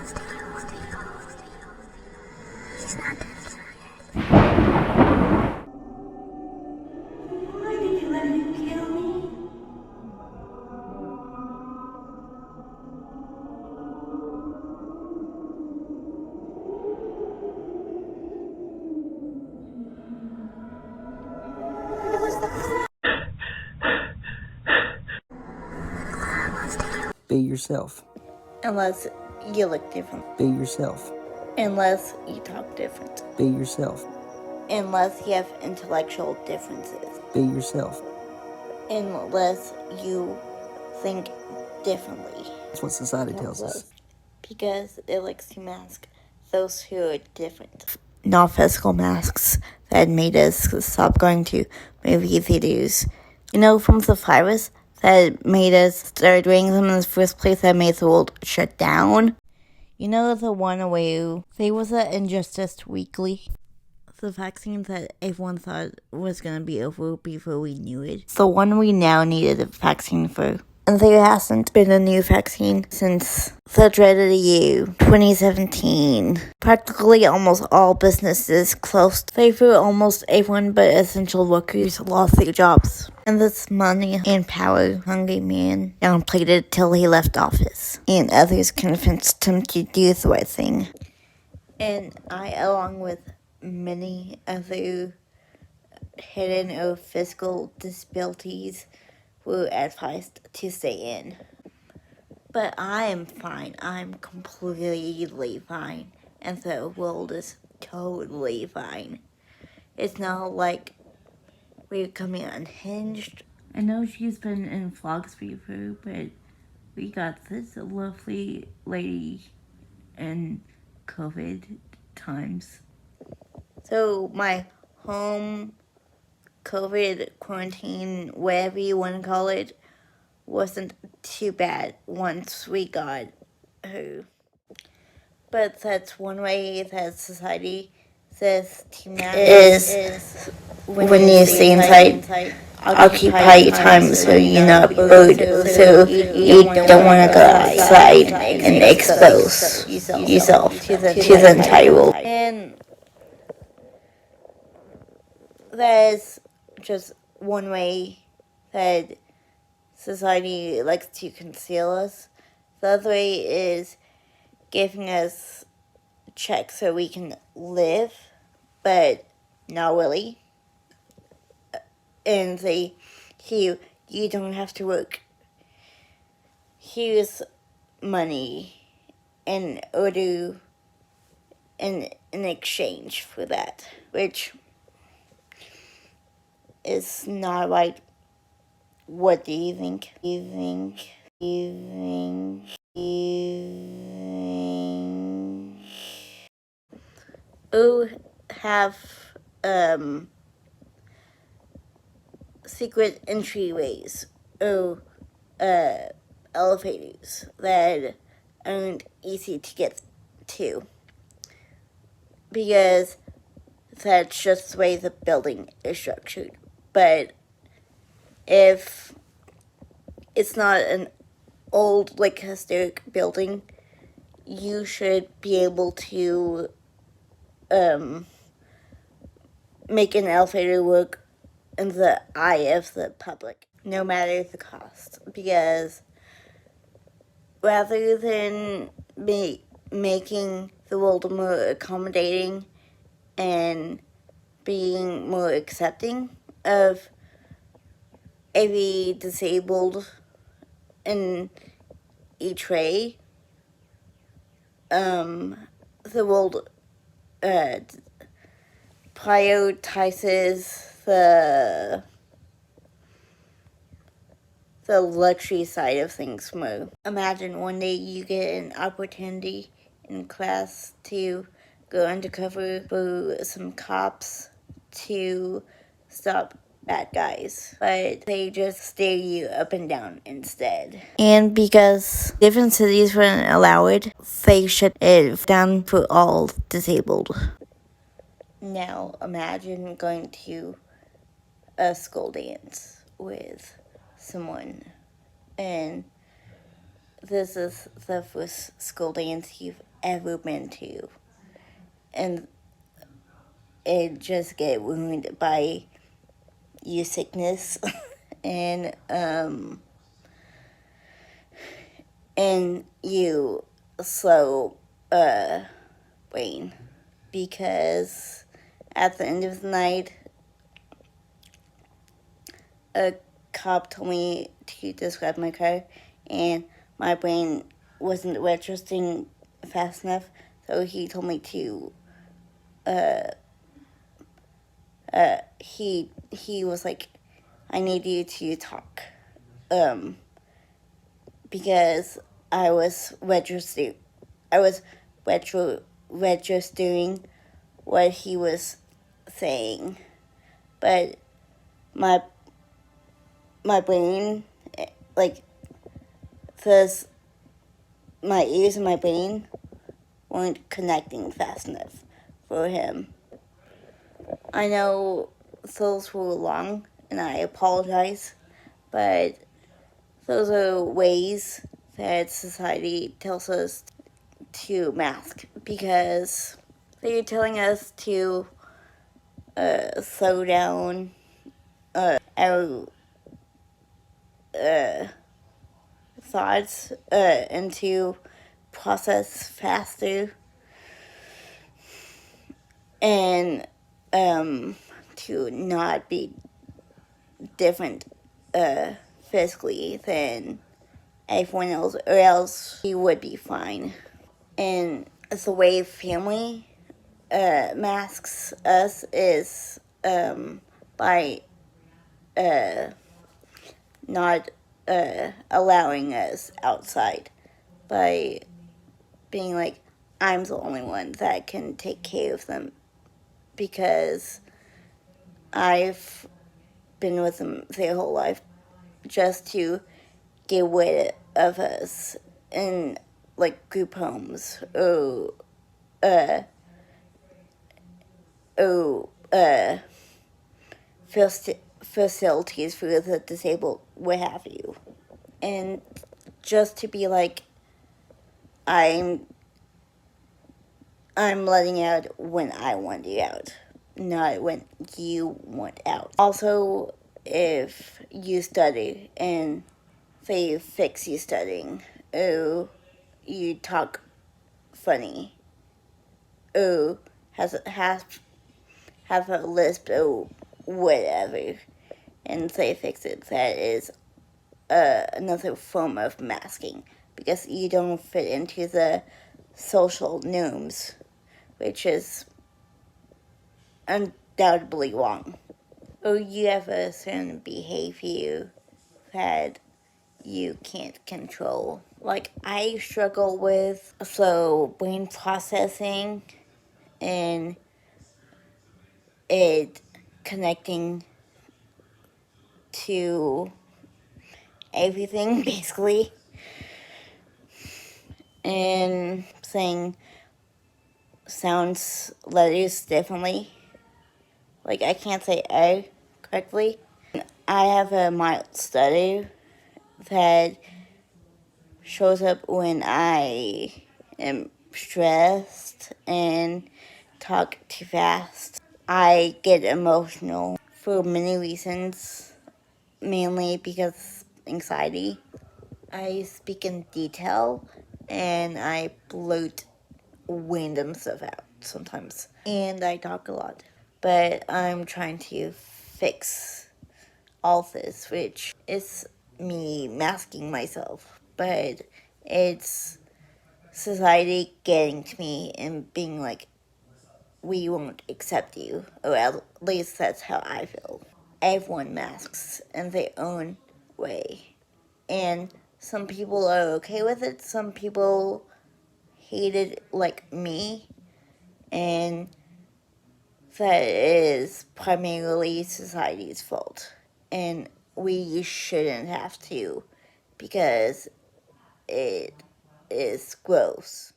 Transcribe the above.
Why did you let him kill me? Be yourself. Unless you look different. Be yourself. Unless you talk different. Be yourself. Unless you have intellectual differences. Be yourself. Unless you think differently. That's what society tells us. Because it likes to mask those who are different. Not physical masks that made us stop going to movie theaters. From the virus that made us start doing them in the first place that made the world shut down. The one where there was an Injustice Weekly. The vaccine that everyone thought was going to be over before we knew it. It's the one we now needed a vaccine for. And there hasn't been a new vaccine since the dreaded year, 2017. Practically almost all businesses closed. Therefore, almost everyone but essential workers lost their jobs. And this money and power-hungry man downplayed it till he left office. And others convinced him to do the right thing. And I, along with many other hidden or physical disabilities, were advised to stay in. But I am fine. I'm completely fine. And the world is totally fine. It's not like we're coming unhinged. I know she's been in vlogs before, but we got this lovely lady in COVID times. So my home COVID quarantine, whatever you want to call it, wasn't too bad once we got her. But that's one way that society says to manage is when you stay inside, occupy your time so you're not bored, so you don't want to go outside and expose yourself to the entire world. And that is just one way that society likes to conceal us. The other way is giving us checks so we can live, but not really. And say, you don't have to work. Here's money in exchange for that, which is not right. What do you think? Oh, have secret entryways. Elevators that aren't easy to get to. Because that's just the way the building is structured. But if it's not an old, historic building, you should be able to make an elevator work in the eye of the public, no matter the cost. Because rather than making the world more accommodating and being more accepting of every disabled in each way, the world prioritizes the luxury side of things more. Imagine one day you get an opportunity in class to go undercover for some cops to stop bad guys, but they just stare you up and down instead. And because different cities wouldn't allow it, they shut it down for all disabled. Now imagine going to a school dance with someone, and this is the first school dance you've ever been to. And it just get ruined by your sickness and you slow brain, because at the end of the night a cop told me to describe my car, and my brain wasn't registering fast enough, so he told me to he was like, I need you to talk, because I was registering what he was saying, but my brain, like, says my ears and my brain weren't connecting fast enough for him. I know those were long, and I apologize, but those are ways that society tells us to mask, because they're telling us to slow down our thoughts and to process faster, and to not be different physically than everyone else, or else he would be fine. And the way family masks us is by not allowing us outside, by being like, I'm the only one that can take care of them, because I've been with them their whole life, just to get rid of us in like group homes or facilities for the disabled, what have you. And just to be like, I'm letting out when I want you out, not when you want out. Also, if you study and they fix you studying, or you talk funny, or have a lisp or whatever, and they fix it, that is another form of masking, because you don't fit into the social norms, which is undoubtedly wrong. Or you have a certain behavior that you can't control. Like, I struggle with slow brain processing and it connecting to everything, basically, and saying sounds, letters differently. Like, I can't say A correctly. I have a mild stutter that shows up when I am stressed and talk too fast. I get emotional for many reasons, mainly because anxiety. I speak in detail and I blurt random stuff out sometimes. And I talk a lot. But I'm trying to fix all this, which is me masking myself. But it's society getting to me and being like, we won't accept you. Or at least that's how I feel. Everyone masks in their own way. And some people are okay with it. Some people hate it like me. And that is primarily society's fault. And we shouldn't have to, because it is gross.